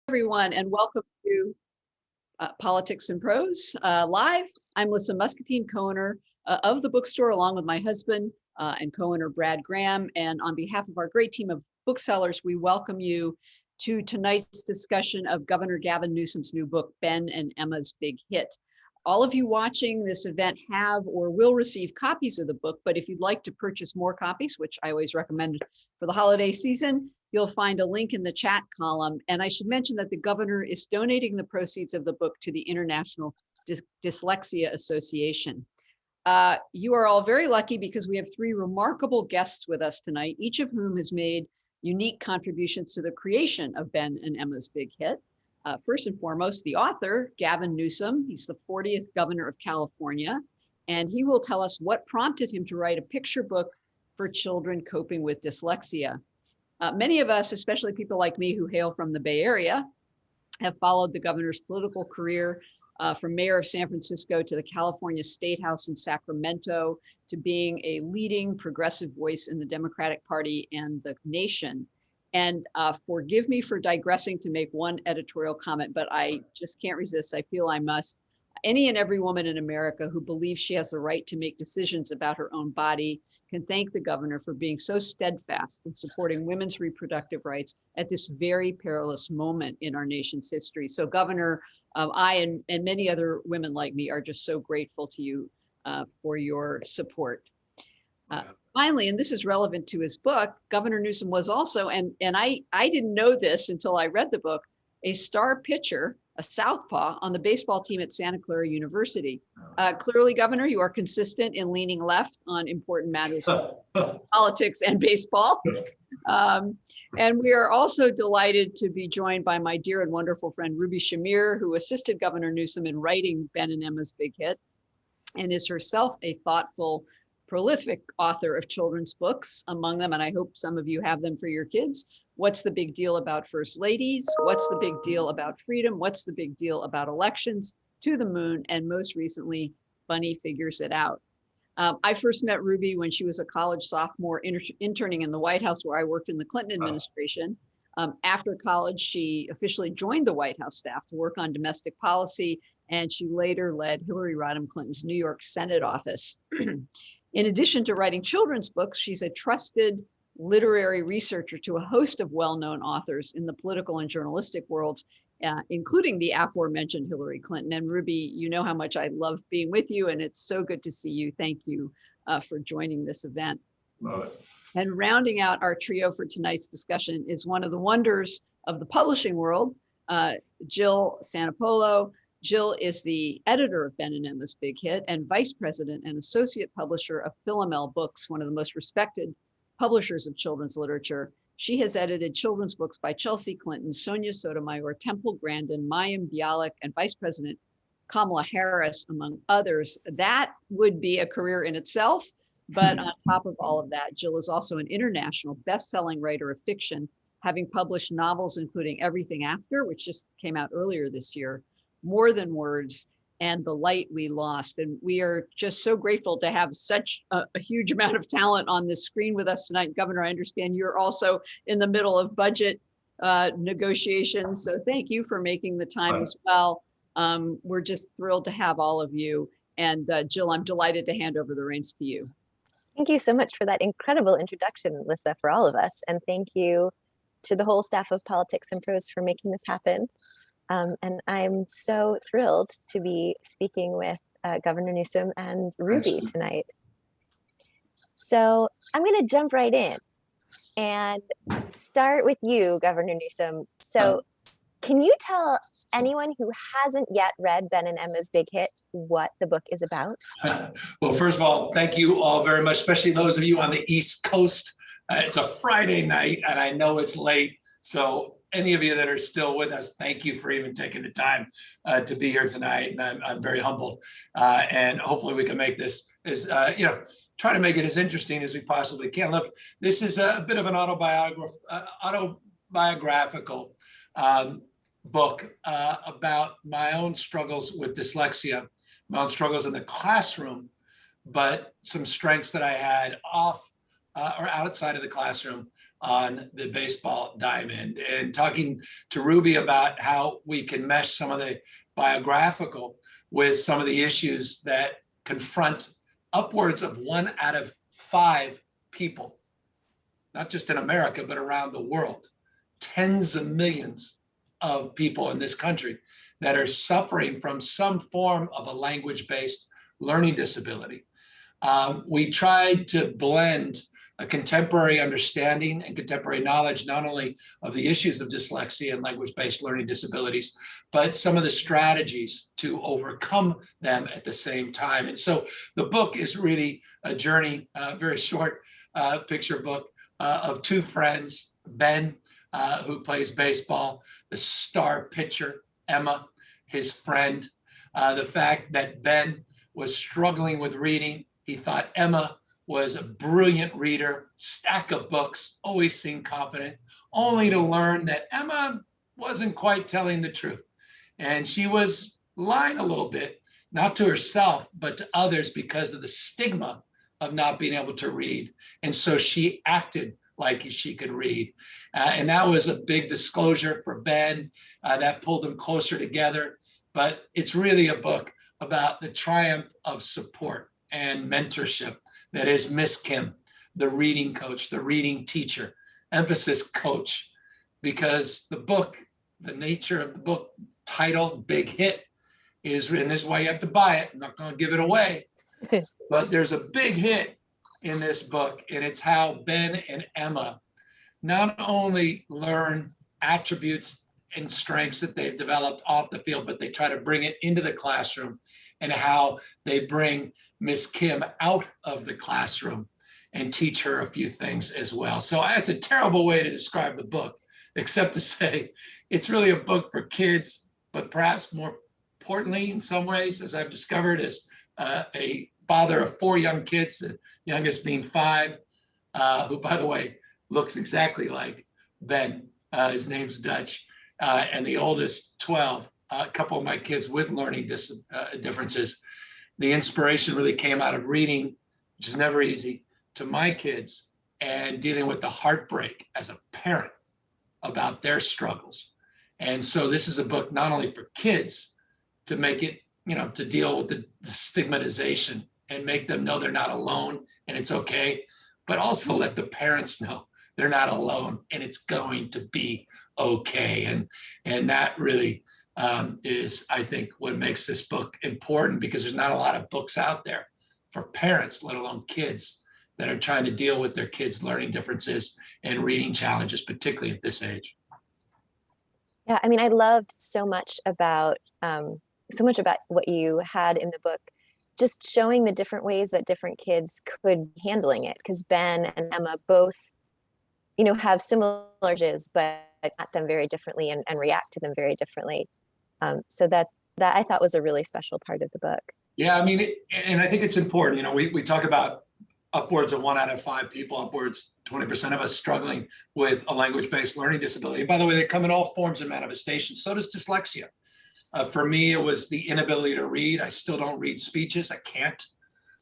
Everyone, and welcome to Politics and Prose Live. I'm Lissa Muscatine, co-owner of the bookstore, along with my husband and co-owner Brad Graham. And on behalf of our great team of booksellers, we welcome you to tonight's discussion of Governor Gavin Newsom's new book, Ben and Emma's Big Hit. All of you watching this event have or will receive copies of the book, but if you'd like to purchase more copies, which I always recommend for the holiday season, you'll find a link in the chat column. And I should mention that the governor is donating the proceeds of the book to the International Dyslexia Association. You are all very lucky because we have three remarkable guests with us tonight, each of whom has made unique contributions to the creation of Ben and Emma's Big Hit. First and foremost, the author, Gavin Newsom. He's the 40th governor of California, and he will tell us what prompted him to write a picture book for children coping with dyslexia. Many of us, especially people like me who hail from the Bay Area, have followed the governor's political career from mayor of San Francisco to the California State House in Sacramento to being a leading progressive voice in the Democratic Party and the nation. And forgive me for digressing to make one editorial comment, but I just can't resist. I feel I must. Any and every woman in America who believes she has the right to make decisions about her own body can thank the governor for being so steadfast in supporting women's reproductive rights at this very perilous moment in our nation's history. So Governor, I and many other women like me are just so grateful to you for your support. Finally, and this is relevant to his book, Governor Newsom was also, and I didn't know this until I read the book, a star pitcher, a southpaw on the baseball team at Santa Clara University. Clearly, Governor, you are consistent in leaning left on important matters of politics and baseball. And we are also delighted to be joined by my dear and wonderful friend, Ruby Shamir, who assisted Governor Newsom in writing Ben and Emma's Big Hit and is herself a thoughtful, prolific author of children's books, among them, and I hope some of you have them for your kids. What's the big deal about first ladies? What's the big deal about freedom? What's the big deal about elections? To the moon, and most recently, Bunny Figures It Out. I first met Ruby when she was a college sophomore interning in the White House, where I worked in the Clinton administration. After college, she officially joined the White House staff to work on domestic policy, and she later led Hillary Rodham Clinton's New York Senate office. In addition to writing children's books, she's a trusted literary researcher to a host of well-known authors in the political and journalistic worlds, including the aforementioned Hillary Clinton. And Ruby, you know how much I love being with you, and it's so good to see you. Thank you for joining this event. Love it. And rounding out our trio for tonight's discussion is one of the wonders of the publishing world, Jill Santopolo. Jill is the editor of Ben and Emma's Big Hit and vice president and associate publisher of Philomel Books, one of the most respected publishers of children's literature. She has edited children's books by Chelsea Clinton, Sonia Sotomayor, Temple Grandin, Mayim Bialik, and Vice President Kamala Harris, among others. That would be a career in itself. But on top of all of that, Jill is also an international best-selling writer of fiction, having published novels including Everything After, which just came out earlier this year, More Than Words, and The Light We Lost. And we are just so grateful to have such a huge amount of talent on this screen with us tonight. Governor, I understand you're also in the middle of budget negotiations. So thank you for making the time as well. We're just thrilled to have all of you. And Jill, I'm delighted to hand over the reins to you. Thank you so much for that incredible introduction, Lissa, for all of us. And thank you to the whole staff of Politics and Prose for making this happen. And I'm so thrilled to be speaking with Governor Newsom and Ruby tonight. So I'm going to jump right in and start with you, Governor Newsom. So can you tell anyone who hasn't yet read Ben and Emma's Big Hit what the book is about? Well, first of all, thank you all very much, especially those of you on the East Coast. It's a Friday night, and I know it's late. So any of you that are still with us, thank you for even taking the time to be here tonight. And I'm very humbled. And hopefully we can make this as, try to make it as interesting as we possibly can. Look, this is a bit of an autobiographical book about my own struggles with dyslexia, my own struggles in the classroom, but some strengths that I had off or outside of the classroom on the baseball diamond, and talking to Ruby about how we can mesh some of the biographical with some of the issues that confront upwards of 1 out of 5 people, not just in America, but around the world. Tens of millions of people in this country that are suffering from some form of a language-based learning disability. We tried to blend a contemporary understanding and contemporary knowledge, not only of the issues of dyslexia and language-based learning disabilities, but some of the strategies to overcome them at the same time. And so the book is really a journey, very short picture book of 2 friends, Ben, who plays baseball, the star pitcher, Emma, his friend. The fact that Ben was struggling with reading, he thought Emma was a brilliant reader, stack of books, always seemed confident, only to learn that Emma wasn't quite telling the truth. And she was lying a little bit, not to herself, but to others because of the stigma of not being able to read. And so she acted like she could read. And that was a big disclosure for Ben. That pulled them closer together. But it's really a book about the triumph of support and mentorship that is Miss Kim, the reading coach, the reading teacher, emphasis coach, because the book, the nature of the book, title, big hit, is written. This is why you have to buy it. I'm not going to give it away. But there's a big hit in this book, and it's how Ben and Emma not only learn attributes and strengths that they've developed off the field, but they try to bring it into the classroom, and how they bring Miss Kim out of the classroom and teach her a few things as well. So that's a terrible way to describe the book, except to say it's really a book for kids, but perhaps more importantly, in some ways, as I've discovered, as a father of 4 young kids, the youngest being 5, who, by the way, looks exactly like Ben. His name's Dutch, and the oldest, 12. A couple of my kids with learning differences. The inspiration really came out of reading, which is never easy, to my kids, and dealing with the heartbreak as a parent about their struggles. And so this is a book not only for kids to make it, to deal with the stigmatization and make them know they're not alone and it's okay, but also let the parents know they're not alone and it's going to be okay. And that really is, I think, what makes this book important, because there's not a lot of books out there for parents, let alone kids, that are trying to deal with their kids' learning differences and reading challenges, particularly at this age. Yeah, I mean, I loved so much about what you had in the book, just showing the different ways that different kids could be handling it, because Ben and Emma both, have similar challenges, but at them very differently and react to them very differently. So that I thought was a really special part of the book. Yeah, I mean, and I think it's important. We talk about upwards of 1 out of 5 people, upwards 20% of us struggling with a language-based learning disability. And by the way, they come in all forms and manifestations. So does dyslexia. For me, it was the inability to read. I still don't read speeches. I can't.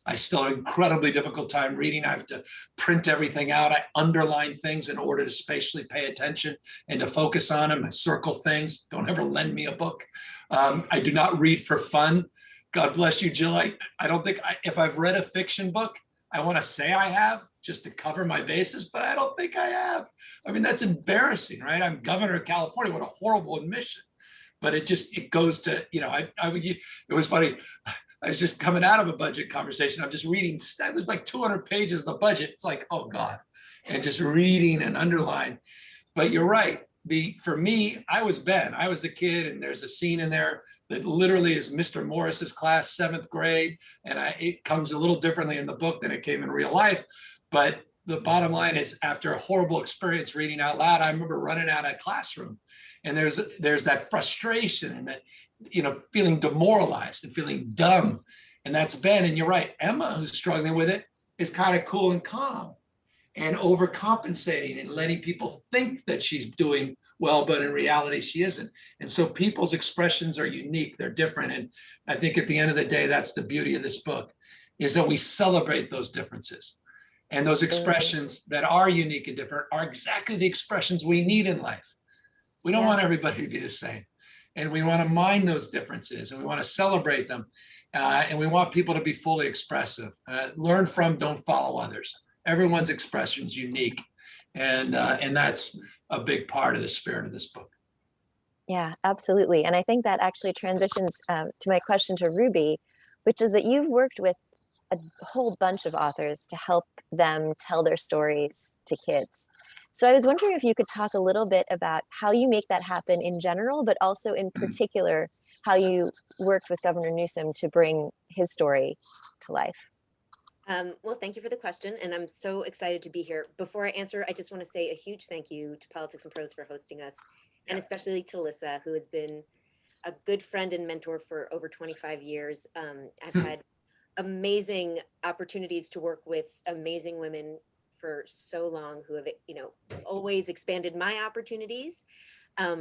I still have an incredibly difficult time reading. I have to print everything out. I underline things in order to spatially pay attention and to focus on them. I circle things. Don't ever lend me a book. I do not read for fun. God bless you, Jill. I don't think, if I've read a fiction book, I want to say I have, just to cover my bases, but I don't think I have. I mean, that's embarrassing, right? I'm governor of California. What a horrible admission. But it goes to, it was funny. I was just coming out of a budget conversation. I'm just reading, there's like 200 pages of the budget. It's like, oh God, and just reading and underline. But you're right. For me, I was Ben. I was the kid, and there's a scene in there that literally is Mr. Morris's class, 7th grade. And it comes a little differently in the book than it came in real life. But the bottom line is, after a horrible experience reading out loud, I remember running out of the classroom. And there's that frustration and that, feeling demoralized and feeling dumb. And that's Ben. And you're right, Emma, who's struggling with it, is kind of cool and calm and overcompensating and letting people think that she's doing well, but in reality, she isn't. And so people's expressions are unique. They're different. And I think at the end of the day, that's the beauty of this book, is that we celebrate those differences. And those Absolutely. expressions that are unique and different are exactly the expressions we need in life. We don't want everybody to be the same. And we want to mind those differences, and we want to celebrate them. And we want people to be fully expressive. Learn from, don't follow others. Everyone's expression is unique. And that's a big part of the spirit of this book. Yeah, absolutely. And I think that actually transitions to my question to Ruby, which is that you've worked with a whole bunch of authors to help them tell their stories to kids. So I was wondering if you could talk a little bit about how you make that happen in general, but also in particular, how you worked with Governor Newsom to bring his story to life. Well, thank you for the question, and I'm so excited to be here. Before I answer, I just want to say a huge thank you to Politics and Prose for hosting us, and especially to Lissa, who has been a good friend and mentor for over 25 years. I've had amazing opportunities to work with amazing women for so long who have, always expanded my opportunities,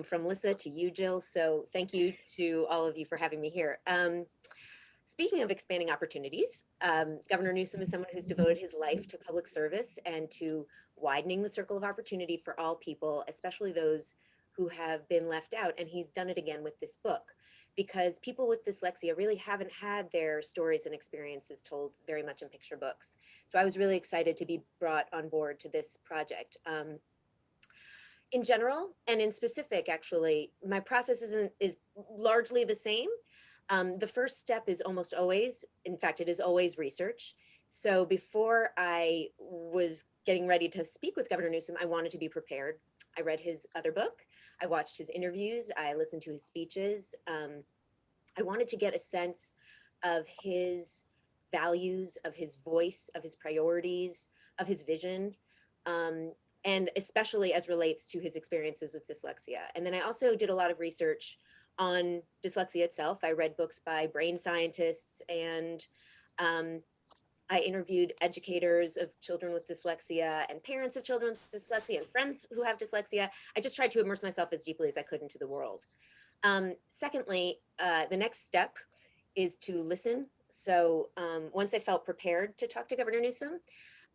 from Lissa to you, Jill. So thank you to all of you for having me here. Speaking of expanding opportunities, Governor Newsom is someone who's devoted his life to public service and to widening the circle of opportunity for all people, especially those who have been left out. And he's done it again with this book, because people with dyslexia really haven't had their stories and experiences told very much in picture books. So I was really excited to be brought on board to this project. In general, and in specific, actually, my process is largely the same. The first step is almost always, in fact, it is always research. So before I was getting ready to speak with Governor Newsom, I wanted to be prepared. I read his other book. I watched his interviews. I listened to his speeches. I wanted to get a sense of his values, of his voice, of his priorities, of his vision, and especially as relates to his experiences with dyslexia. And then I also did a lot of research on dyslexia itself. I read books by brain scientists, and I interviewed educators of children with dyslexia and parents of children with dyslexia and friends who have dyslexia. I just tried to immerse myself as deeply as I could into the world. Secondly, the next step is to listen. So once I felt prepared to talk to Governor Newsom,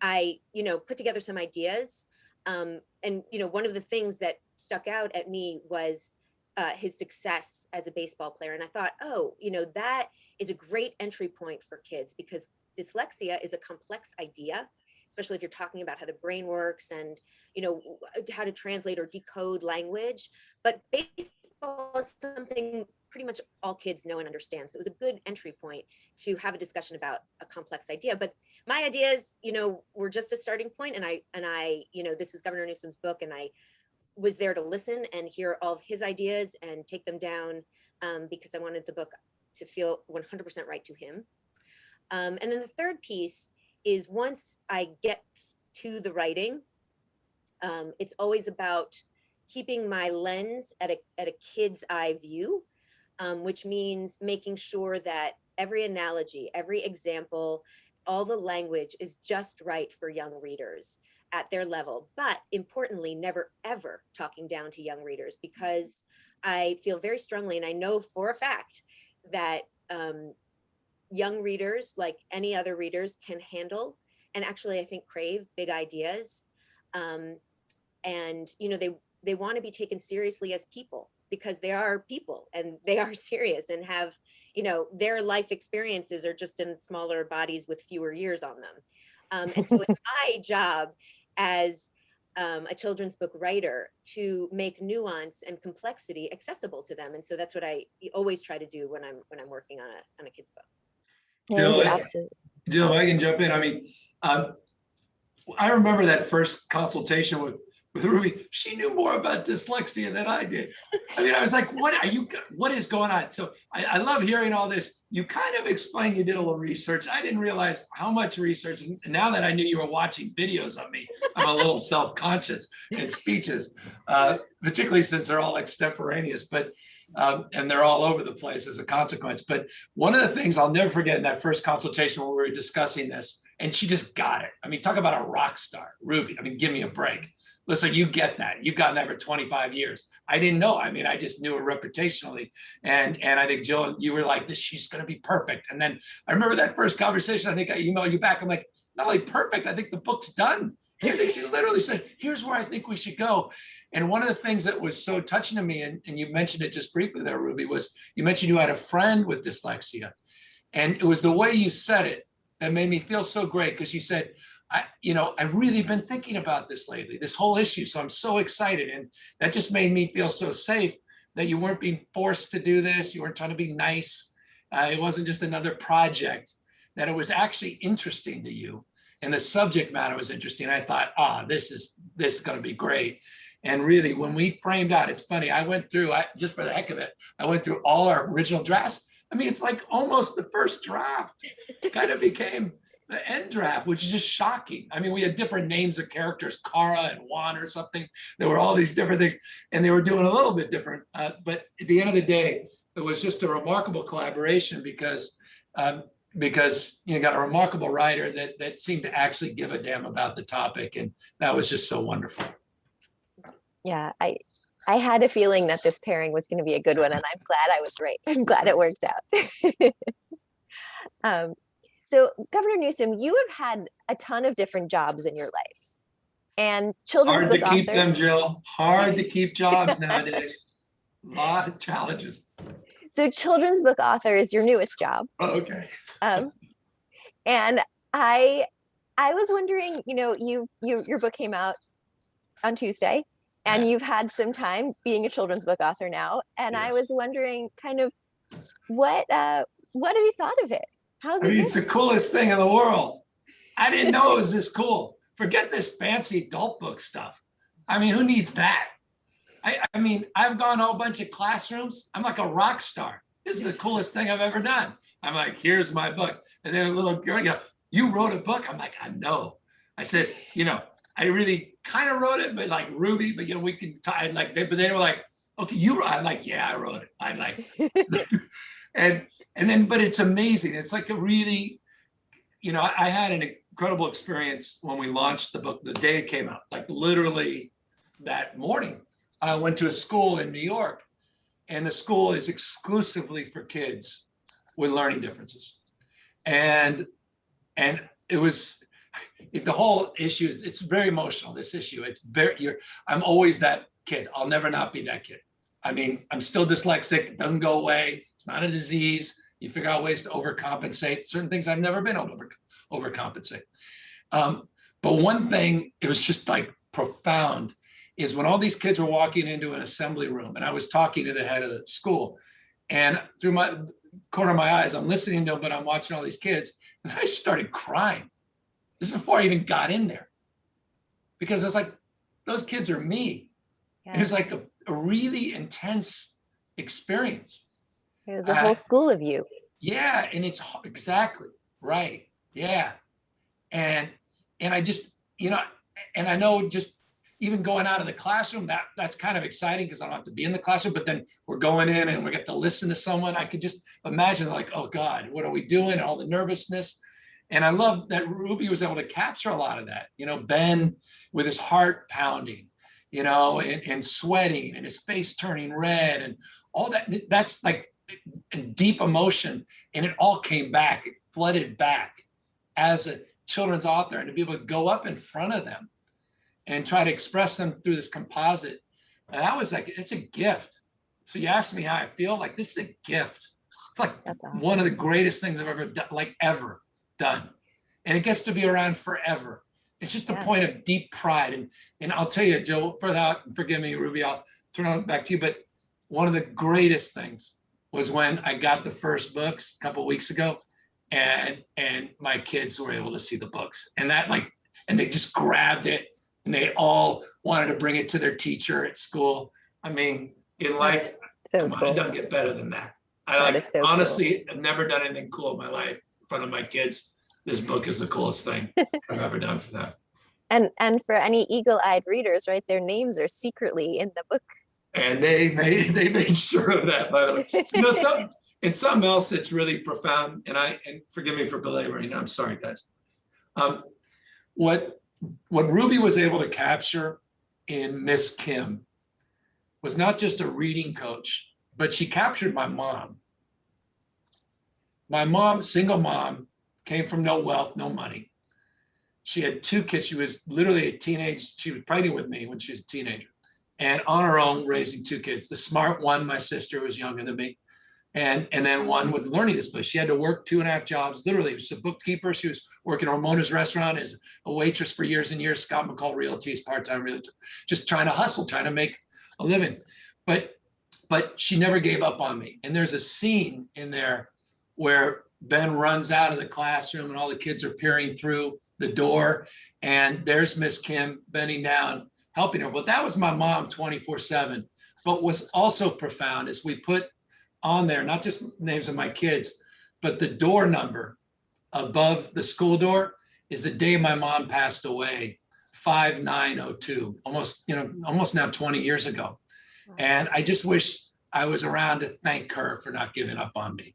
I, put together some ideas. And, one of the things that stuck out at me was his success as a baseball player. And I thought, that is a great entry point for kids, because dyslexia is a complex idea, especially if you're talking about how the brain works and, how to translate or decode language. But baseball is something pretty much all kids know and understand. So it was a good entry point to have a discussion about a complex idea. But my ideas, were just a starting point. And I, this was Governor Newsom's book, and I was there to listen and hear all of his ideas and take them down, because I wanted the book to feel 100% right to him. And then the third piece is, once I get to the writing, it's always about keeping my lens at a kid's eye view, which means making sure that every analogy, every example, all the language is just right for young readers at their level. But importantly, never, ever talking down to young readers, because I feel very strongly, and I know for a fact, that young readers, like any other readers, can handle, and actually I think crave, big ideas. And they want to be taken seriously as people, because they are people and they are serious and have, their life experiences are just in smaller bodies with fewer years on them. And so it's my job as a children's book writer to make nuance and complexity accessible to them. And so that's what I always try to do when I'm working on a kid's book. Jill, Absolutely. Jill, I can jump in. I mean, I remember that first consultation with Ruby. She knew more about dyslexia than I did. I mean, I was like, what is going on? So I love hearing all this. You kind of explained you did a little research. I didn't realize how much research. And now that I knew you were watching videos of me, I'm a little self-conscious in speeches, particularly since they're all extemporaneous, but and they're all over the place as a consequence. But one of the things I'll never forget in that first consultation when we were discussing this, and she just got it. I mean, talk about a rock star, Ruby. I mean, give me a break. Listen, you get that. You've gotten that for 25 years. I didn't know. I mean, I just knew her reputationally. And I think, Jill, you were like, she's going to be perfect. And then I remember that first conversation. I think I emailed you back. I'm like, not only perfect, I think the book's done. I think she literally said, here's where I think we should go. And one of the things that was so touching to me, and you mentioned it just briefly there, Ruby, was you mentioned you had a friend with dyslexia. And it was the way you said it that made me feel so great, because you said, I've really been thinking about this lately, this whole issue. So I'm so excited. And that just made me feel so safe that you weren't being forced to do this. You weren't trying to be nice. It wasn't just another project, that it was actually interesting to you. And the subject matter was interesting. I thought, this is going to be great. And really, when we framed out, it's funny, I went through, just for the heck of it, I went through all our original drafts. I mean, it's like almost the first draft kind of became the end draft, which is just shocking. I mean, we had different names of characters, Kara and Juan or something. There were all these different things, and they were doing a little bit different. But at the end of the day, it was just a remarkable collaboration, because you got a remarkable writer that seemed to actually give a damn about the topic. And that was just so wonderful. Yeah, I had a feeling that this pairing was going to be a good one, and I'm glad I was right. I'm glad it worked out. So Governor Newsom, you have had a ton of different jobs in your life, and children's Hard to book keep author. them, Jill. Hard to keep jobs nowadays. A lot of challenges. So children's book author is your newest job. Oh, okay. And I was wondering, your book came out on Tuesday, and you've had some time being a children's book author now. And I was wondering, kind of, what have you thought of it? How's it? It's the coolest thing in the world. I didn't know it was this cool. Forget this fancy adult book stuff. I mean, who needs that? I mean, I've gone to a bunch of classrooms. I'm like a rock star. This is the coolest thing I've ever done. I'm like, here's my book. And then a little girl, you wrote a book. I'm like, I know. I said, I really kind of wrote it, but like Ruby, but we can tie like, but they were like, okay, I'm like, yeah, I wrote it. I like, and then, but it's amazing. It's like a really, I had an incredible experience when we launched the book, the day it came out, like literally that morning. I went to a school in New York, and the school is exclusively for kids with learning differences. And it was, the whole issue is, it's very emotional, this issue. I'm always that kid. I'll never not be that kid. I mean, I'm still dyslexic. It doesn't go away. It's not a disease. You figure out ways to overcompensate. Certain things I've never been able to overcompensate. But one thing, it was just like profound, is when all these kids were walking into an assembly room, and I was talking to the head of the school, and through my corner of my eyes, I'm listening to them, but I'm watching all these kids, and I started crying. This is before I even got in there, because I was like, those kids are me. Yeah. It was like a really intense experience. It was a whole school of you. Yeah, and it's exactly right. Yeah, and I just, and I know just even going out of the classroom, that's kind of exciting, because I don't have to be in the classroom, but then we're going in and we get to listen to someone. I could just imagine, like, oh God, what are we doing? And all the nervousness. And I love that Ruby was able to capture a lot of that. Ben with his heart pounding, and sweating, and his face turning red, and all that. That's like deep emotion. And it all came back, it flooded back as a children's author, and to be able to go up in front of them and try to express them through this composite. And that was like, it's a gift. So you asked me how I feel, like this is a gift. It's like awesome. One of the greatest things I've ever done, ever done. And it gets to be around forever. It's just a point of deep pride. And I'll tell you, Joe, forgive me, Ruby, I'll turn it back to you. But one of the greatest things was when I got the first books a couple of weeks ago, and my kids were able to see the books, and they just grabbed it, and they all wanted to bring it to their teacher at school. I mean, in life, it doesn't get better than that. Honestly, I've never done anything cool in my life in front of my kids. This book is the coolest thing I've ever done for them. And for any eagle-eyed readers, right, their names are secretly in the book. And they made sure of that, by the way. Something else that's really profound, and forgive me for belaboring, I'm sorry, guys. What Ruby was able to capture in Miss Kim was not just a reading coach, but she captured my mom. My mom, single mom, came from no wealth, no money. she had two kids. She was literally she was pregnant with me when she was a teenager, and on her own raising two kids. The smart one, my sister, was younger than me, and then one with learning disability. She had to work 2.5 jobs. Literally, she was a bookkeeper. She was working at Ramona's restaurant as a waitress for years and years. Scott McCall Realty is part-time realtor, just trying to hustle, trying to make a living. But she never gave up on me. And there's a scene in there where Ben runs out of the classroom and all the kids are peering through the door, and there's Miss Kim bending down, helping her. Well, that was my mom 24/7. But what's also profound is we put on there, not just names of my kids, but the door number above the school door is the day my mom passed away, 5902, almost now 20 years ago. And I just wish I was around to thank her for not giving up on me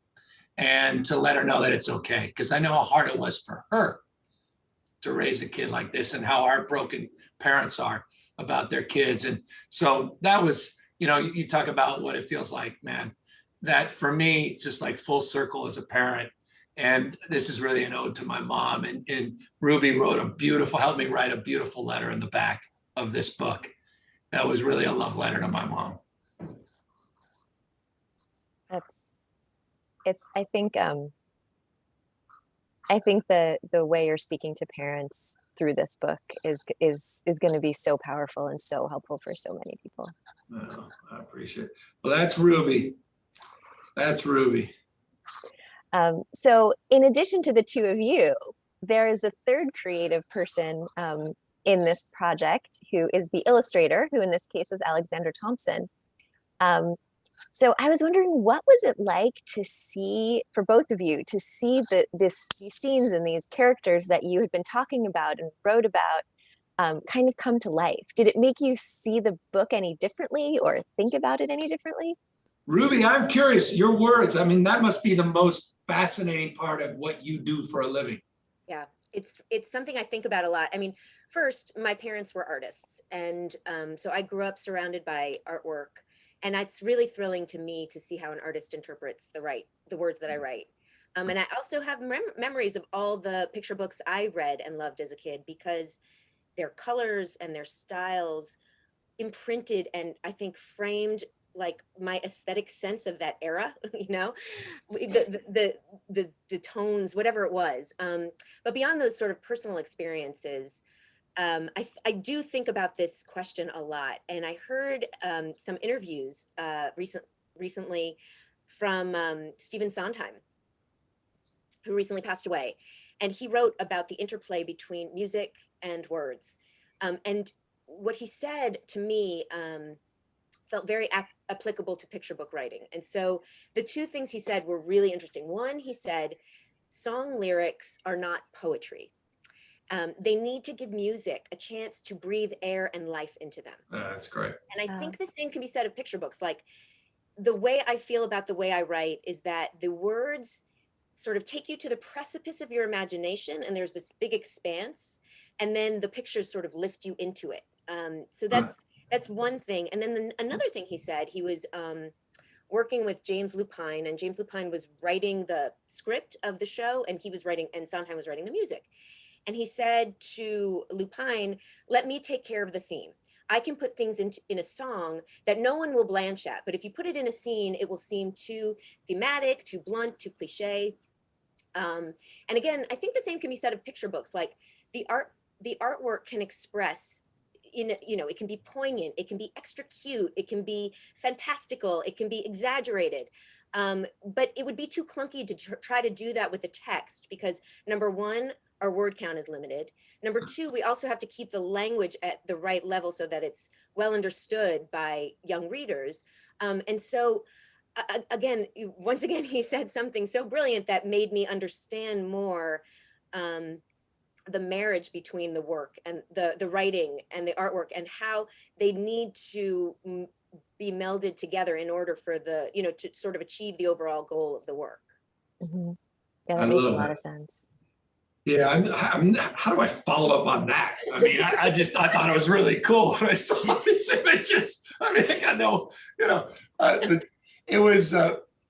and to let her know that it's okay. Because I know how hard it was for her to raise a kid like this and how heartbroken parents are about their kids. And so that was, you talk about what it feels like, man, that for me, just like full circle as a parent. And this is really an ode to my mom. And Ruby helped me write a beautiful letter in the back of this book. That was really a love letter to my mom. I think the way you're speaking to parents through this book is going to be so powerful and so helpful for so many people. Oh, I appreciate it. Well, that's Ruby. That's Ruby. So in addition to the two of you, there is a third creative person in this project who is the illustrator, who in this case is Alexander Thompson. So I was wondering, what was it like to see, for both of you, to see these scenes and these characters that you had been talking about and wrote about kind of come to life? Did it make you see the book any differently or think about it any differently? Ruby, I'm curious, your words, I mean, that must be the most fascinating part of what you do for a living. Yeah, it's something I think about a lot. I mean, first, my parents were artists. And so I grew up surrounded by artwork. And it's really thrilling to me to see how an artist interprets the words that I write. And I also have memories of all the picture books I read and loved as a kid, because their colors and their styles imprinted and I think framed like my aesthetic sense of that era, the tones, whatever it was. But beyond those sort of personal experiences, I do think about this question a lot. And I heard some interviews recently from Stephen Sondheim, who recently passed away. And he wrote about the interplay between music and words. And what he said to me felt very applicable to picture book writing. And so the two things he said were really interesting. One, he said, song lyrics are not poetry. They need to give music a chance to breathe air and life into them. That's great. And I think the same can be said of picture books. Like, the way I feel about the way I write is that the words sort of take you to the precipice of your imagination, and there's this big expanse, and then the pictures sort of lift you into it. So that's one thing. And then another thing he said, he was working with James Lupine, and James Lupine was writing the script of the show, and Sondheim was writing the music. And he said to Lupine, let me take care of the theme. I can put things in a song that no one will blanch at, but if you put it in a scene, it will seem too thematic, too blunt, too cliche. And again, I think the same can be said of picture books. Like, the artwork can express it can be poignant, it can be extra cute, it can be fantastical, it can be exaggerated. But it would be too clunky to try to do that with the text, because number one, our word count is limited. Number two, we also have to keep the language at the right level so that it's well understood by young readers. And so once again, he said something so brilliant that made me understand more the marriage between the work and the writing and the artwork, and how they need to be melded together in order for to sort of achieve the overall goal of the work. Mm-hmm. Yeah, that makes a lot of sense. Yeah, how do I follow up on that? I mean, I thought it was really cool when I saw these images. I mean, I know, it was,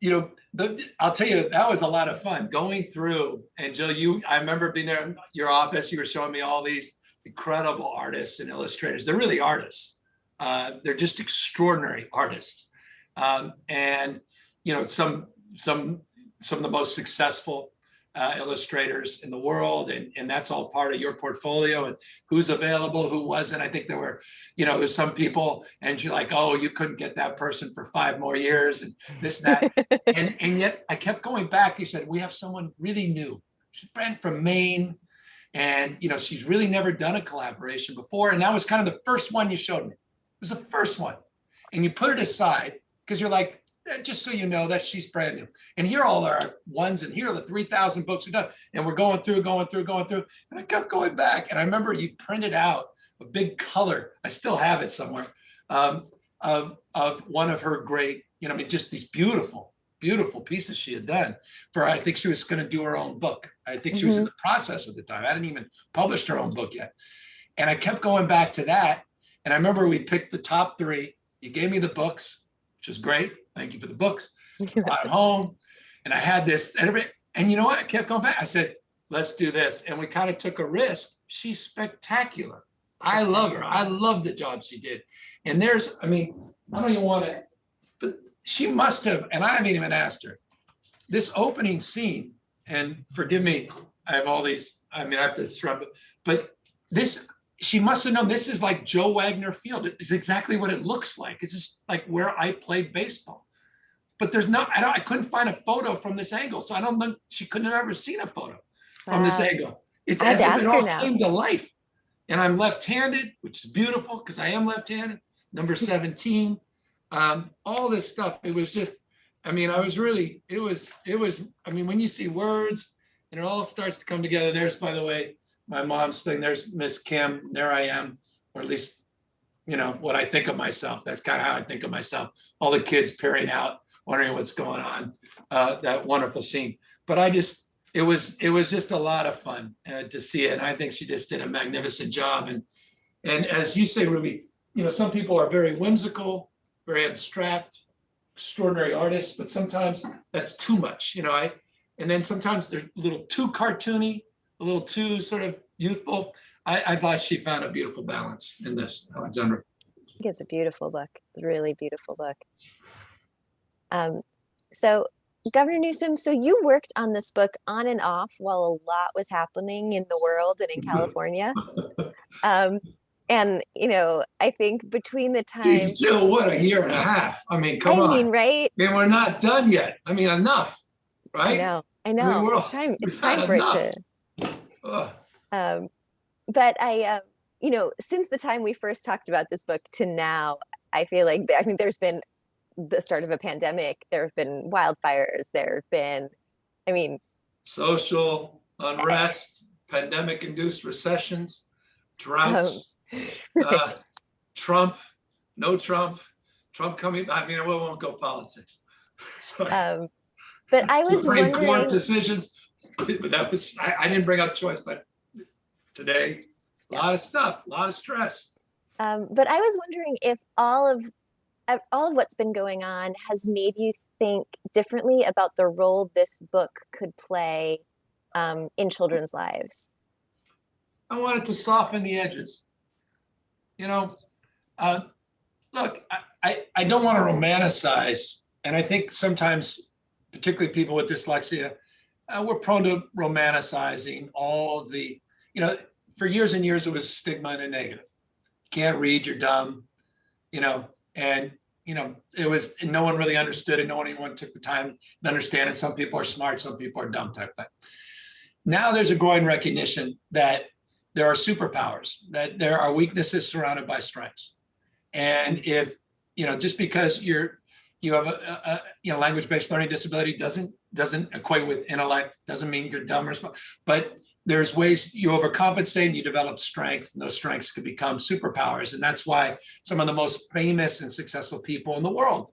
I'll tell you, that was a lot of fun going through. And Jill, I remember being there in your office. You were showing me all these incredible artists and illustrators. They're really artists. They're just extraordinary artists. And some of the most successful illustrators in the world, and that's all part of your portfolio, and who's available, who wasn't. I think there were, there's some people, and you're like, oh, you couldn't get that person for 5 more years, and this and that. and yet I kept going back. You said, we have someone really new. She's brand from Maine, and she's really never done a collaboration before. And that was kind of the first one you showed me. It was the first one. And you put it aside because you're like, just so you know that she's brand new. And here are all our ones, and here are the 3,000 books we've done. And we're going through. And I kept going back. And I remember you printed out a big color. I still have it somewhere, of one of her great, just these beautiful, beautiful pieces she had done for, I think she was going to do her own book. I think she was in the process at the time. I hadn't even published her own book yet. And I kept going back to that. And I remember we picked the top 3. You gave me the books, which was great. Thank you for the books. Brought them home, and I had this, and you know what? I kept going back. I said, let's do this. And we kind of took a risk. She's spectacular. I love her. I love the job she did. And I don't even want to, but she must have, and I haven't even asked her, this opening scene, and forgive me, I have all these, I have to scrub it, but this, she must have known this is like Joe Wagner Field. It's exactly what it looks like. It's just like where I played baseball. But I couldn't find a photo from this angle. So I don't know, she couldn't have ever seen a photo from this angle. It's as if it all came to life. And I'm left-handed, which is beautiful because I am left-handed, number 17. All this stuff, it was just, when you see words and it all starts to come together. There's, by the way, my mom's thing. There's Miss Kim. There I am, or at least, what I think of myself. That's kind of how I think of myself. All the kids peering out, wondering what's going on. That wonderful scene. But it was just a lot of fun to see it. And I think she just did a magnificent job. And as you say, Ruby, some people are very whimsical, very abstract, extraordinary artists, but sometimes that's too much, and then sometimes they're a little too cartoony, a little too sort of youthful. I thought she found a beautiful balance in this, Alexandra. I think it's a beautiful book, a really beautiful book. So Governor Newsom, so you worked on this book on and off while a lot was happening in the world and in California. And, I think between the time. Geez, Jill, what, a year and a half? Come on. Right? We're not done yet. Enough, right? I know. It's time for it to. But I, since the time we first talked about this book to now, I feel like, there's been the start of a pandemic. There have been wildfires. There have been, social unrest, pandemic-induced recessions, droughts, Trump, no Trump, Trump coming. We won't go politics. Sorry. But I was Supreme wondering. Court decisions. But that was, I didn't bring up choice, but today, a lot of stuff, a lot of stress. But I was wondering if all of what's been going on has made you think differently about the role this book could play in children's lives. I wanted to soften the edges. Look, I don't want to romanticize, and I think sometimes, particularly people with dyslexia, we're prone to romanticizing all of the, for years and years it was stigma and a negative. You can't read, you're dumb, and it was, and no one really understood it. No one took the time to understand it. Some people are smart, some people are dumb type thing. Now there's a growing recognition that there are superpowers, that there are weaknesses surrounded by strengths. And if, just because you have a language-based learning disability doesn't equate with intellect, doesn't mean you're dumb or smart, but there's ways you overcompensate and you develop strengths, and those strengths could become superpowers. And that's why some of the most famous and successful people in the world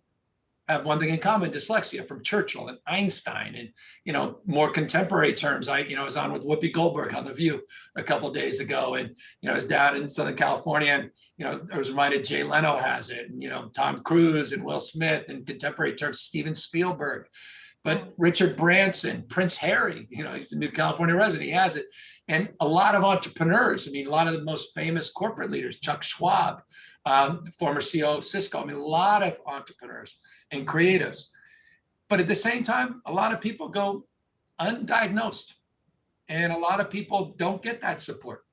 have one thing in common, dyslexia, from Churchill and Einstein. And, more contemporary terms, I was on with Whoopi Goldberg on The View a couple of days ago. And, I was down in Southern California, and, I was reminded Jay Leno has it, and, Tom Cruise and Will Smith, and contemporary terms, Steven Spielberg. But Richard Branson, Prince Harry, he's the new California resident, he has it. And a lot of entrepreneurs, a lot of the most famous corporate leaders, Chuck Schwab, former CEO of Cisco, a lot of entrepreneurs and creatives. But at the same time, a lot of people go undiagnosed, and a lot of people don't get that support.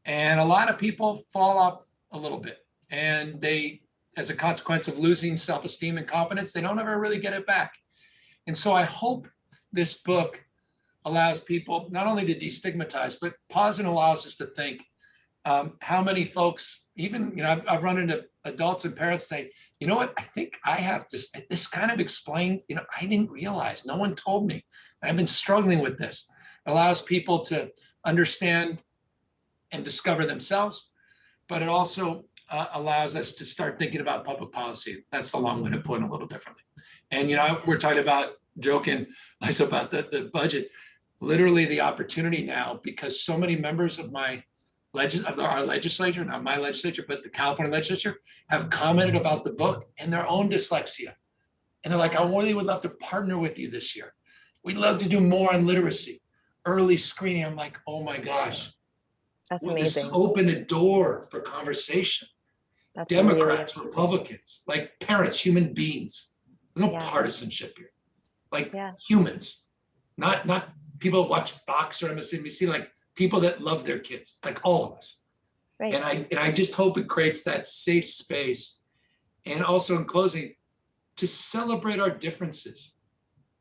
And a lot of people fall off a little bit, and they, as a consequence of losing self-esteem and confidence, they don't ever really get it back. And so I hope this book allows people not only to destigmatize, but pause and allows us to think how many folks, even, I've run into adults and parents saying, you know what, I think I have this kind of explains, I didn't realize, no one told me. I've been struggling with this. It allows people to understand and discover themselves, but it also allows us to start thinking about public policy. That's the long-winded point a little differently. And, we're talking about, joking, Lisa, about the budget, literally the opportunity now, because so many members of our legislature, not my legislature, but the California legislature, have commented about the book and their own dyslexia. And they're like, I really would love to partner with you this year. We'd love to do more on literacy, early screening. I'm like, oh my gosh. That's This amazing. opened a door for conversation. That's Democrats, really Republicans, like parents, human beings. There's no Yeah. partisanship here. Like Yeah. humans, not people that watch Fox or MSNBC, like people that love their kids, like all of us. right. And I just hope it creates that safe space. And also, in closing, to celebrate our differences.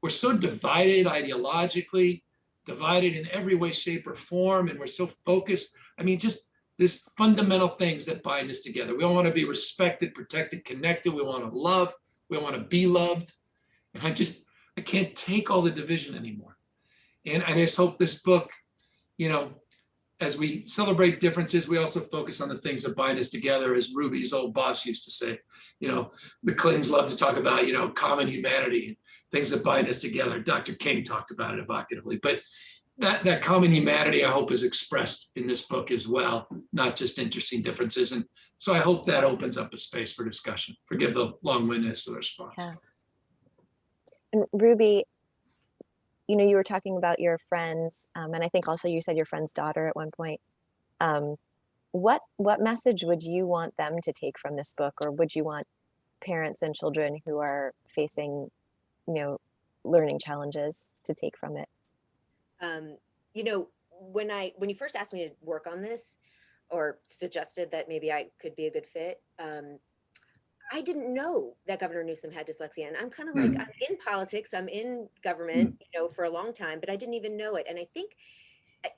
We're so divided ideologically, divided in every way, shape, or form, and we're so focused. Just this fundamental things that bind us together. We all want to be respected, protected, connected. We want to love. We want to be loved. And I can't take all the division anymore. And I just hope this book, as we celebrate differences, we also focus on the things that bind us together, as Ruby's old boss used to say. The Clintons love to talk about, common humanity and things that bind us together. Dr. King talked about it evocatively. But that common humanity, I hope, is expressed in this book as well, not just interesting differences. And so I hope that opens up a space for discussion. Forgive the long-windedness of the response. Yeah. And Ruby, you were talking about your friends, and I think also you said your friend's daughter at one point. What message would you want them to take from this book, or would you want parents and children who are facing, learning challenges to take from it? When you first asked me to work on this, or suggested that maybe I could be a good fit, I didn't know that Governor Newsom had dyslexia. And I'm kind of like, I'm in politics, I'm in government, for a long time, but I didn't even know it. And I think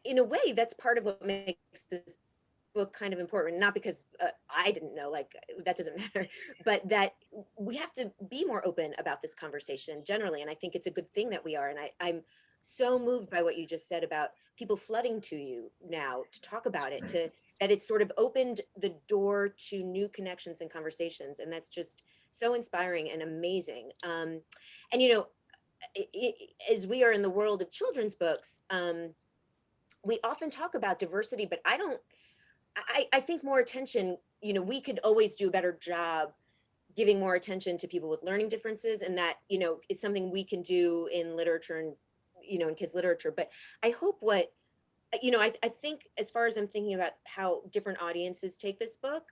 in a way, that's part of what makes this book kind of important, not because I didn't know, like, that doesn't matter, but that we have to be more open about this conversation generally. And I think it's a good thing that we are. And I'm so moved by what you just said about people flooding to you now to talk about it, that it's sort of opened the door to new connections and conversations. And that's just so inspiring and amazing. As we are in the world of children's books, we often talk about diversity, but I think more attention, we could always do a better job giving more attention to people with learning differences. And that, is something we can do in literature and, in kids literature. But I hope I think, as far as I'm thinking about how different audiences take this book,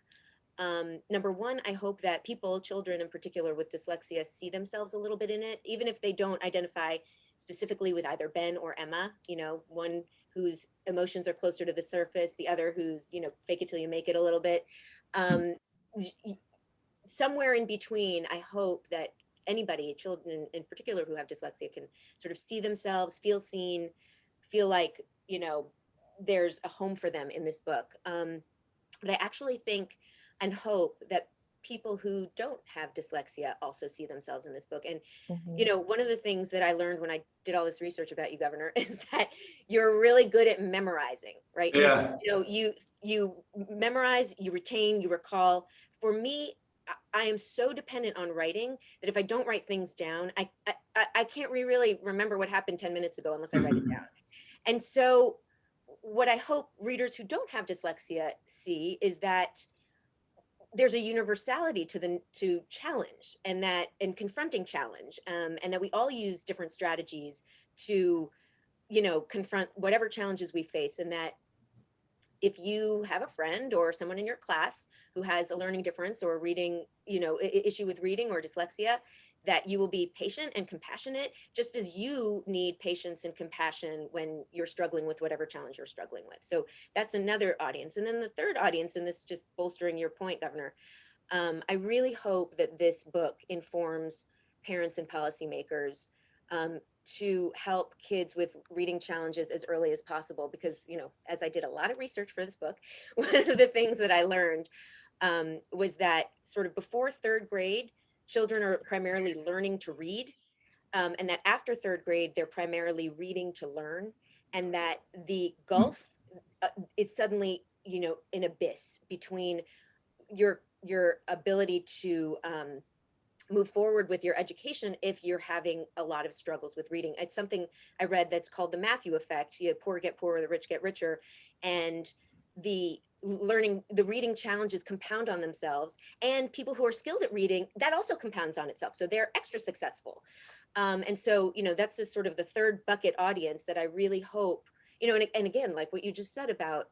number one, I hope that children in particular with dyslexia, see themselves a little bit in it, even if they don't identify specifically with either Ben or Emma, one whose emotions are closer to the surface, the other who's, fake it till you make it a little bit. Somewhere in between, I hope that anybody, children in particular who have dyslexia, can sort of see themselves, feel seen, feel like, there's a home for them in this book. But I actually think and hope that people who don't have dyslexia also see themselves in this book. And, one of the things that I learned when I did all this research about you, Governor, is that you're really good at memorizing, right? Yeah. You memorize, you retain, you recall. For me, I am so dependent on writing that if I don't write things down, I can't really remember what happened 10 minutes ago unless I write it down. And so what I hope readers who don't have dyslexia see is that there's a universality to challenge, and confronting challenge, and that we all use different strategies to, confront whatever challenges we face. And that if you have a friend or someone in your class who has a learning difference or reading, issue with reading or dyslexia, that you will be patient and compassionate, just as you need patience and compassion when you're struggling with whatever challenge you're struggling with. So that's another audience. And then the third audience, and this just bolstering your point, Governor, I really hope that this book informs parents and policymakers to help kids with reading challenges as early as possible. Because, as I did a lot of research for this book, one of the things that I learned was that sort of before third grade, children are primarily learning to read, and that after third grade, they're primarily reading to learn, and that the gulf is suddenly, an abyss between your ability to move forward with your education if you're having a lot of struggles with reading. It's something I read that's called the Matthew effect. Poor get poorer, the rich get richer. And the reading challenges compound on themselves, and people who are skilled at reading, that also compounds on itself. So they're extra successful. And so, that's the sort of the third bucket audience that I really hope, and again, like what you just said about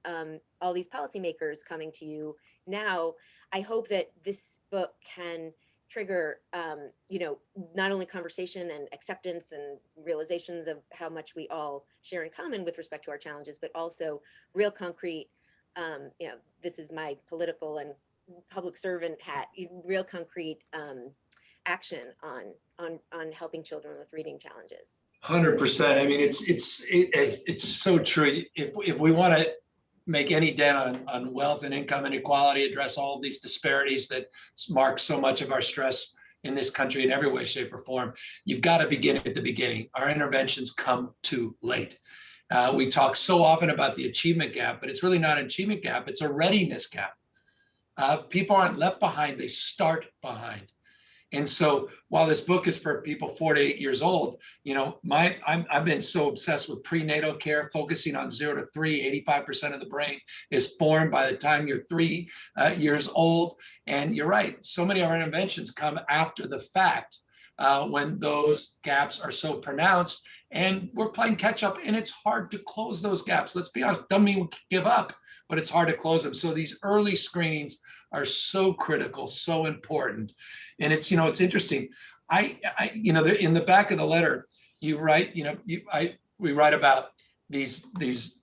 all these policymakers coming to you now, I hope that this book can trigger, not only conversation and acceptance and realizations of how much we all share in common with respect to our challenges, but also real concrete, this is my political and public servant hat, real concrete action on helping children with reading challenges. 100%. I mean, it's so true. If we want to make any dent on wealth and income inequality, address all of these disparities that mark so much of our stress in this country in every way, shape, or form, you've got to begin at the beginning. Our interventions come too late. We talk so often about the achievement gap, but it's really not an achievement gap, it's a readiness gap. People aren't left behind, they start behind. And so while this book is for people 4 to 8 years old, I've been so obsessed with prenatal care, focusing on 0 to 3, 85% of the brain is formed by the time you're 3 years old. And you're right, so many of our interventions come after the fact when those gaps are so pronounced, and we're playing catch up, and it's hard to close those gaps. Let's be honest, doesn't mean we give up, but it's hard to close them. So these early screenings are so critical, so important. And it's interesting. In the back of the letter, you write, we write about these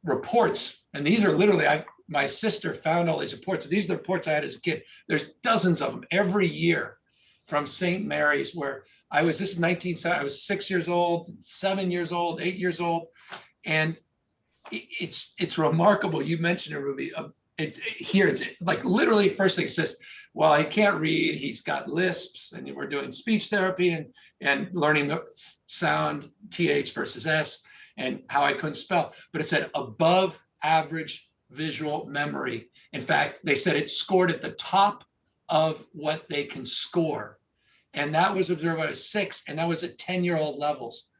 reports, and these are literally, my sister found all these reports. These are the reports I had as a kid. There's dozens of them every year from St. Mary's, where I was 6 years old, 7 years old, 8 years old. And it's remarkable. You mentioned it, Ruby. It's like literally first thing it says, well, he can't read, he's got lisps, and we're doing speech therapy and learning the sound TH versus S and how I couldn't spell. But it said above average visual memory. In fact, they said it scored at the top of what they can score. And that was observed at a 6, and that was at 10-year-old levels.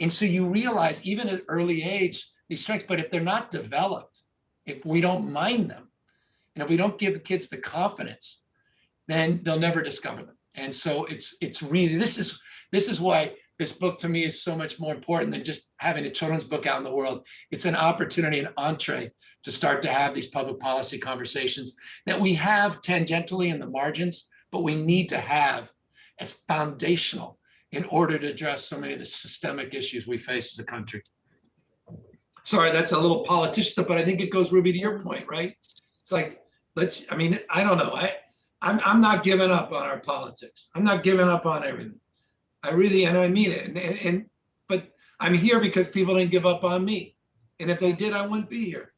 And so you realize, even at early age, these strengths, but if they're not developed, if we don't mind them, and if we don't give the kids the confidence, then they'll never discover them. And so it's really, this is why this book to me is so much more important than just having a children's book out in the world. It's an opportunity, an entree to start to have these public policy conversations that we have tangentially in the margins, but we need to have as foundational in order to address so many of the systemic issues we face as a country. Sorry, that's a little politician stuff, but I think it goes, Ruby, to your point, right? It's like, I don't know. I'm not giving up on our politics. I'm not giving up on everything. I really, and I mean it. But I'm here because people didn't give up on me. And if they did, I wouldn't be here.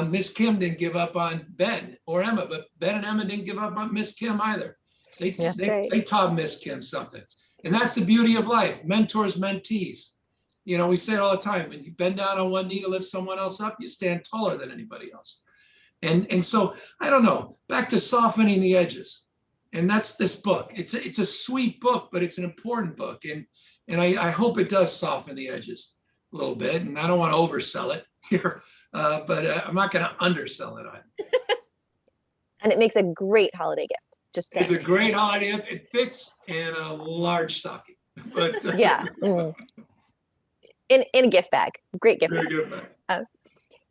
Miss Kim didn't give up on Ben or Emma, but Ben and Emma didn't give up on Miss Kim either. They taught Miss Kim something. And that's the beauty of life. Mentors, mentees. We say it all the time. When you bend down on one knee to lift someone else up, you stand taller than anybody else. And so, I don't know, back to softening the edges. And that's this book. It's a sweet book, but it's an important book. And I hope it does soften the edges a little bit. And I don't want to oversell it here, but I'm not going to undersell it either. And it makes a great holiday gift. Just saying. It's a great holiday. It fits in a large stocking. But Yeah. In a gift bag. Great gift very bag. good bag.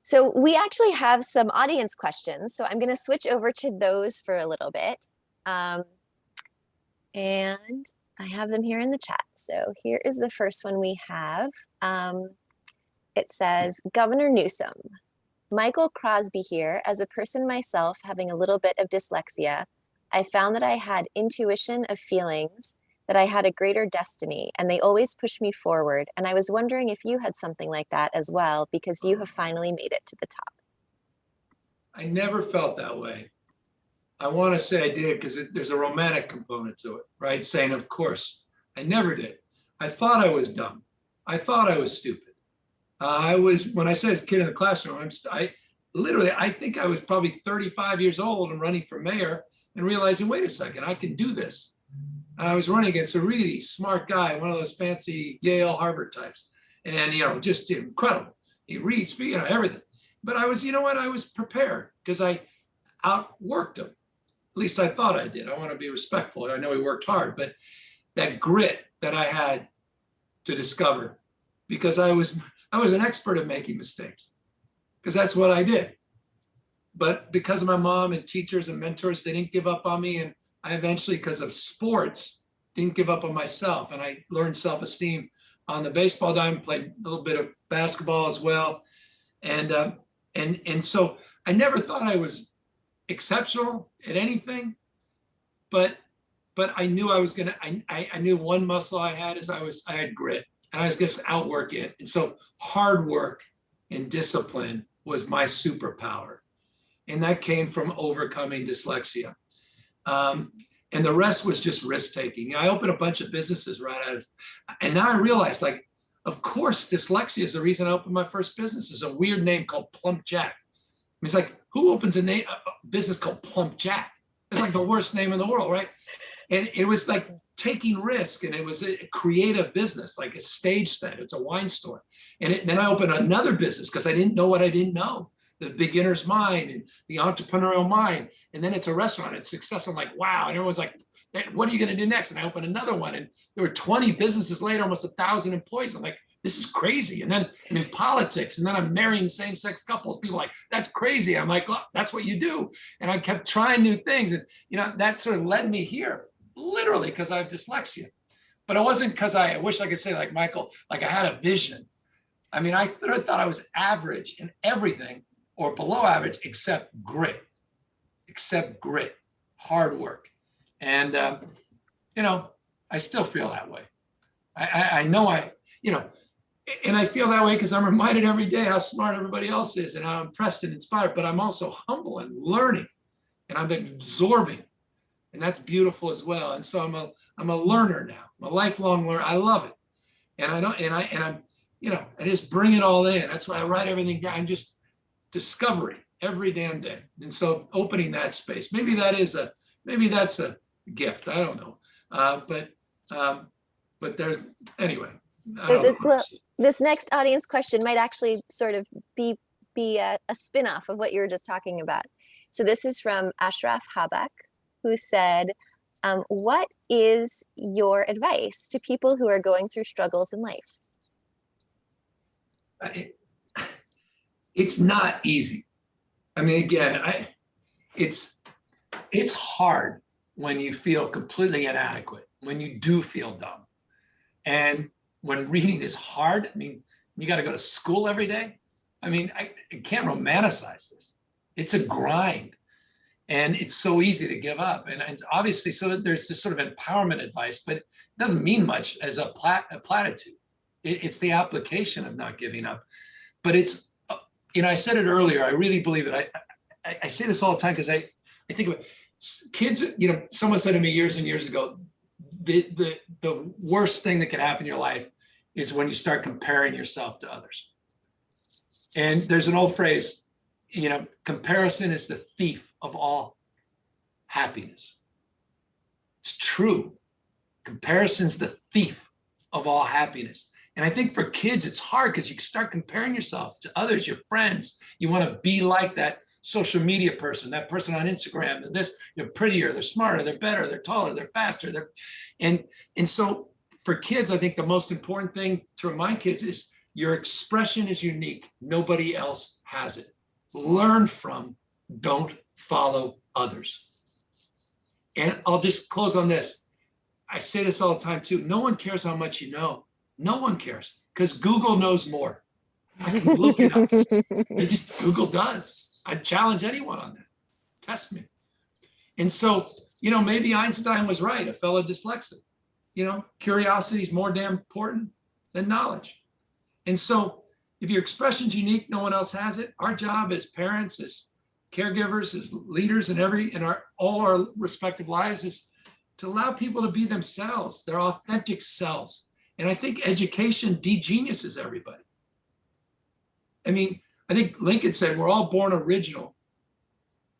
So we actually have some audience questions. So I'm going to switch over to those for a little bit. And I have them here in the chat. So here is the first one we have. It says, Governor Newsom, Michael Crosby here. As a person myself having a little bit of dyslexia, I found that I had intuition of feelings, that I had a greater destiny, and they always push me forward. And I was wondering if you had something like that as well, because you have finally made it to the top. I never felt that way. I want to say I did because there's a romantic component to it, right? Saying, of course, I never did. I thought I was dumb. I thought I was stupid. When I said as a kid in the classroom, I think I was probably 35 years old and running for mayor and realizing, wait a second, I can do this. I was running against a really smart guy, one of those fancy Yale, Harvard types. And, just incredible. He reads, everything. But I was, I was prepared because I outworked him. At least I thought I did. I want to be respectful. I know he worked hard, but that grit that I had to discover, because I was an expert at making mistakes, because that's what I did. But because of my mom and teachers and mentors, they didn't give up on me. And I eventually, because of sports, didn't give up on myself. And I learned self-esteem on the baseball diamond, played a little bit of basketball as well. And so I never thought I was exceptional at anything, but I knew I knew one muscle I had is I had grit, and I was just outwork it. And so hard work and discipline was my superpower. And that came from overcoming dyslexia. And the rest was just risk taking. I opened a bunch of businesses right at it. And now I realized, of course, dyslexia is the reason I opened my first business. It's a weird name called Plump Jack. It's like, who opens a business called Plump Jack? It's like the worst name in the world, right? And it was like taking risk, and it was a creative business, like a stage stand. It's a wine store. And then I opened another business because I didn't know what I didn't know. The beginner's mind and the entrepreneurial mind. And then it's a restaurant, it's success. I'm like, wow. And everyone's like, what are you going to do next? And I opened another one, and there were 20 businesses later, almost 1,000 employees. I'm like, this is crazy. And then I'm in politics, and then I'm marrying same-sex couples. People are like, that's crazy. I'm like, well, that's what you do. And I kept trying new things. And, that sort of led me here, literally because I have dyslexia. But it wasn't because I wish I could say like Michael, like I had a vision. I mean, I thought I was average in everything, or below average, except grit, hard work. And, I still feel that way. I know and I feel that way because I'm reminded every day how smart everybody else is and how impressed and inspired, but I'm also humble and learning, and I'm absorbing, and that's beautiful as well. And so I'm a learner now. I'm a lifelong learner. I love it. And I just bring it all in. That's why I write everything down. I'm just discovery every damn day. And so opening that space, maybe that's a gift. I don't know. But there's, anyway. This next audience question might actually sort of be a spin-off of what you were just talking about. So this is from Ashraf Habak, who said, what is your advice to people who are going through struggles in life? It's not easy. I mean, again, it's hard when you feel completely inadequate, when you do feel dumb. And when reading is hard, I mean, you got to go to school every day. I mean, I can't romanticize this. It's a grind, and it's so easy to give up. And it's obviously, so there's this sort of empowerment advice, but it doesn't mean much as a platitude. It's the application of not giving up. But it's, I said it earlier, I really believe it. I say this all the time because I think of it. Kids, someone said to me years and years ago, the worst thing that can happen in your life is when you start comparing yourself to others. And there's an old phrase, comparison is the thief of all happiness. It's true. Comparison's the thief of all happiness. And I think for kids, it's hard because you start comparing yourself to others, your friends. You want to be like that social media person, that person on Instagram, and this, you're prettier, they're smarter, they're better, they're taller, they're faster. And so for kids, I think the most important thing to remind kids is your expression is unique. Nobody else has it. Learn from, don't follow others. And I'll just close on this. I say this all the time too. No one cares how much you know. No one cares because Google knows more. I can look it up. Google does. I challenge anyone on that. Test me. And so, maybe Einstein was right, a fellow dyslexic. Curiosity is more damn important than knowledge. And so if your expression's unique, no one else has it. Our job as parents, as caregivers, as leaders in all our respective lives is to allow people to be themselves, their authentic selves. And I think education de-geniuses everybody. I mean, I think Lincoln said, we're all born original.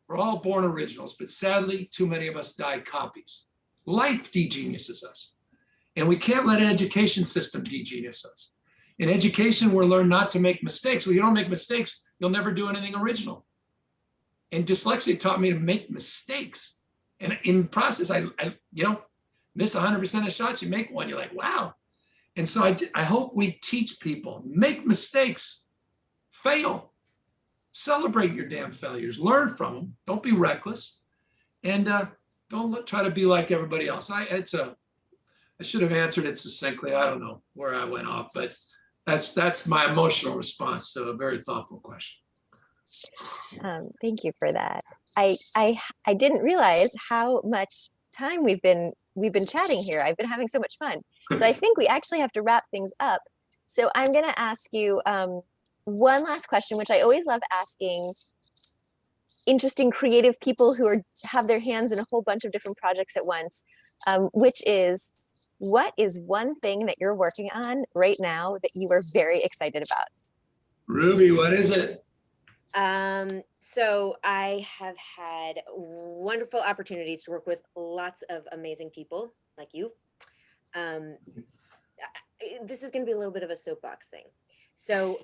We're all born originals, but sadly, too many of us die copies. Life de-geniuses us. And we can't let an education system de-genius us. In education, we're learned not to make mistakes. Well, you don't make mistakes, you'll never do anything original. And dyslexia taught me to make mistakes. And in the process, I miss 100% of shots, you make one, you're like, wow. And so I hope we teach people, make mistakes, fail, celebrate your damn failures, learn from them, don't be reckless, and don't try to be like everybody else. I should have answered it succinctly. I don't know where I went off, but that's my emotional response to a very thoughtful question. Thank you for that. I didn't realize how much time we've been chatting here. I've been having so much fun. So I think we actually have to wrap things up. So I'm going to ask you one last question, which I always love asking interesting, creative people who have their hands in a whole bunch of different projects at once, which is, what is one thing that you're working on right now that you are very excited about? Ruby, what is it? So I have had wonderful opportunities to work with lots of amazing people like you. This is going to be a little bit of a soapbox thing. So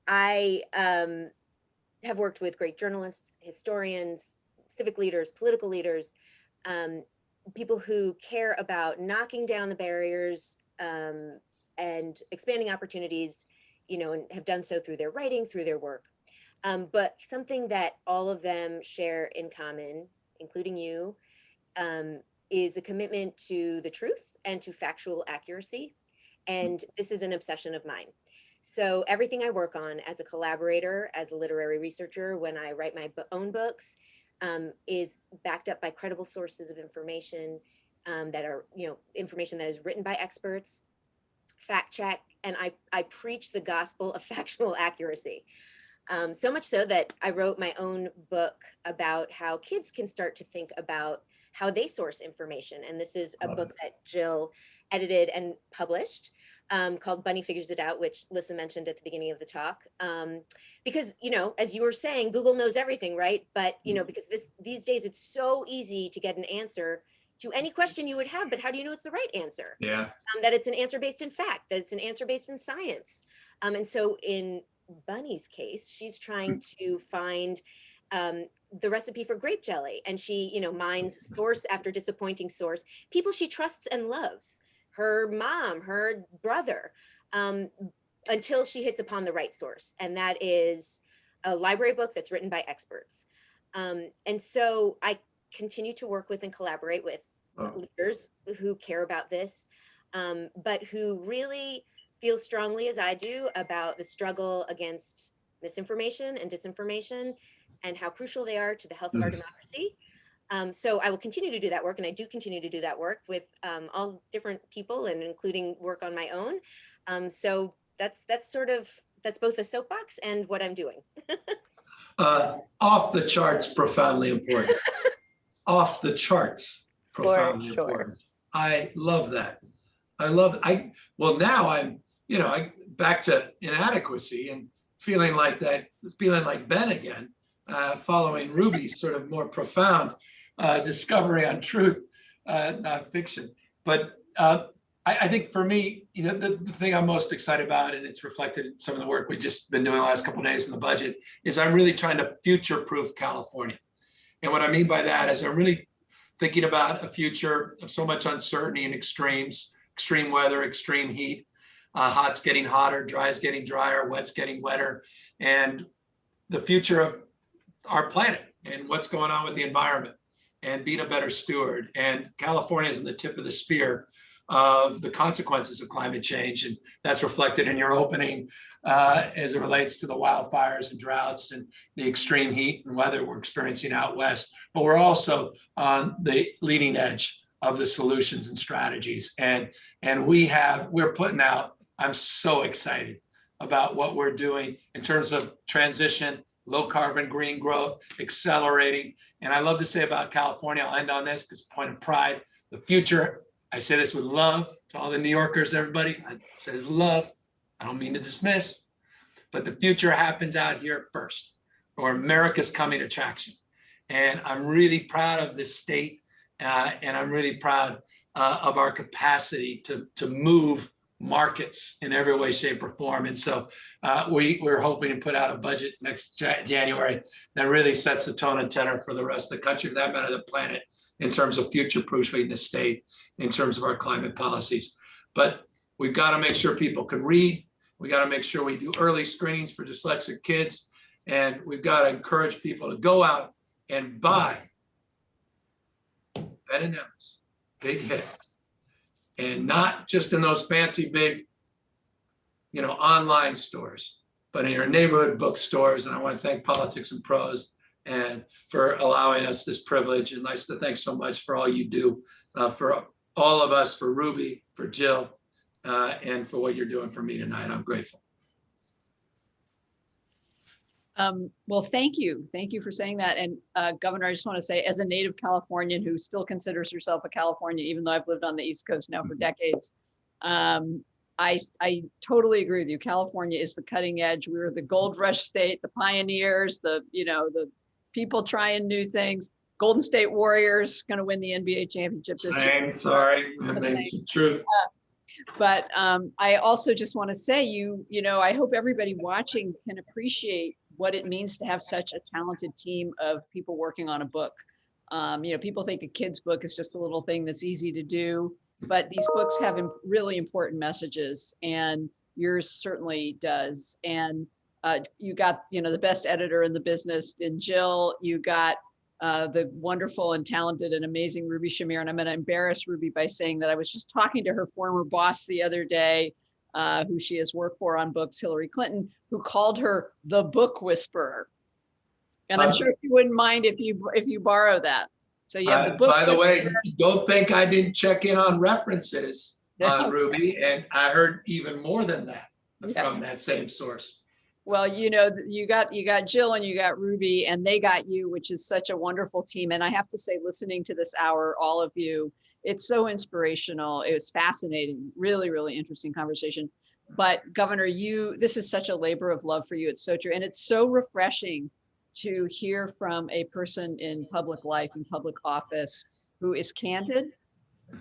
I have worked with great journalists, historians, civic leaders, political leaders, people who care about knocking down the barriers and expanding opportunities, and have done so through their writing, through their work. But something that all of them share in common, including you, is a commitment to the truth and to factual accuracy. And this is an obsession of mine. So everything I work on as a collaborator, as a literary researcher, when I write my own books, is backed up by credible sources of information that are, information that is written by experts, fact check, and I preach the gospel of factual accuracy. So much so that I wrote my own book about how kids can start to think about how they source information. And this is a book that Jill edited and published, called Bunny Figures It Out, which Lissa mentioned at the beginning of the talk. Because, as you were saying, Google knows everything, right? But, because these days it's so easy to get an answer to any question you would have, but how do you know it's the right answer? Yeah. That it's an answer based in fact, that it's an answer based in science. And so in Bunny's case, she's trying to find the recipe for grape jelly, and she, mines source after disappointing source, people she trusts and loves, her mom, her brother, until she hits upon the right source. And that is a library book that's written by experts. And so I continue to work with and collaborate with leaders who care about this, but who really feel strongly as I do about the struggle against misinformation and disinformation and how crucial they are to the health of our democracy. So I will continue to do that work, and I do continue to do that work with all different people, and including work on my own. So that's both a soapbox and what I'm doing. Off the charts, profoundly important. Off the charts, profoundly important. I love that. Now I'm, back to inadequacy and feeling like Ben again, following Ruby's sort of more profound. discovery on truth, not fiction. But I think for me, the thing I'm most excited about, and it's reflected in some of the work we've just been doing the last couple of days in the budget, is I'm really trying to future-proof California. And what I mean by that is I'm really thinking about a future of so much uncertainty and extremes, extreme weather, extreme heat, hot's getting hotter, dry's getting drier, wet's getting wetter, and the future of our planet and what's going on with the environment, and being a better steward. And California is in the tip of the spear of the consequences of climate change. And that's reflected in your opening as it relates to the wildfires and droughts and the extreme heat and weather we're experiencing out west. But we're also on the leading edge of the solutions and strategies. And we're putting out, I'm so excited about what we're doing in terms of transition, low carbon, green growth, accelerating. And I love to say about California, I'll end on this because point of pride, the future, I say this with love to all the New Yorkers, everybody. I say this with love. I don't mean to dismiss, but the future happens out here first, or America's coming attraction. And I'm really proud of this state, and I'm really proud of our capacity to move markets in every way, shape, or form. And so we're hoping to put out a budget next January that really sets the tone and tenor for the rest of the country, for that matter, the planet, in terms of future-proofing the state, in terms of our climate policies. But we've got to make sure people can read. We got to make sure we do early screenings for dyslexic kids. And we've got to encourage people to go out and buy Ben and Emma's Big Hit. And not just in those fancy big, online stores, but in your neighborhood bookstores. And I want to thank Politics and Prose and for allowing us this privilege. And nice to thank so much for all you do for all of us, for Ruby, for Jill, and for what you're doing for me tonight. I'm grateful. Well, thank you. Thank you for saying that. And Governor, I just want to say, as a native Californian who still considers herself a Californian, even though I've lived on the East Coast now for decades, I totally agree with you. California is the cutting edge. We were the gold rush state, the pioneers, the people trying new things. Golden State Warriors going to win the NBA championship this year. Sorry, truth. But I also just want to say, I hope everybody watching can appreciate what it means to have such a talented team of people working on a book. People think a kid's book is just a little thing that's easy to do, but these books have really important messages, and yours certainly does. And you got, the best editor in the business in Jill. You got the wonderful and talented and amazing Ruby Shamir. And I'm going to embarrass Ruby by saying that I was just talking to her former boss the other day, who she has worked for on books, Hillary Clinton, who called her the book whisperer. And I'm sure you wouldn't mind if you borrow that. So you have the book by the whisperer. way, don't think I didn't check in on references on Ruby, and I heard even more than that from that same source. Well, you got Jill and you got Ruby, and they got you, which is such a wonderful team. And I have to say, listening to this hour, all of you, it's so inspirational. It was fascinating, really, really interesting conversation. But Governor, this is such a labor of love for you. It's so true. And it's so refreshing to hear from a person in public life, in public office, who is candid,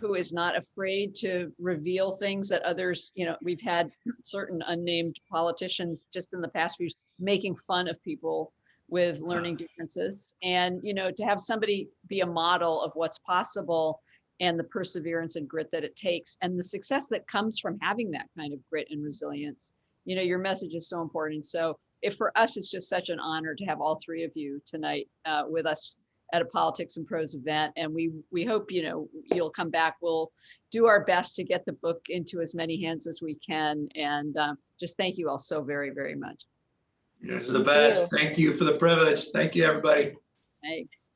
who is not afraid to reveal things that others, we've had certain unnamed politicians just in the past few years making fun of people with learning differences. And, to have somebody be a model of what's possible and the perseverance and grit that it takes and the success that comes from having that kind of grit and resilience, your message is so important. So for us, it's just such an honor to have all three of you tonight with us at a Politics and Prose event. And we hope, you'll come back. We'll do our best to get the book into as many hands as we can. And just thank you all so very, very much. You're the best. Thank you for the privilege. Thank you, everybody. Thanks.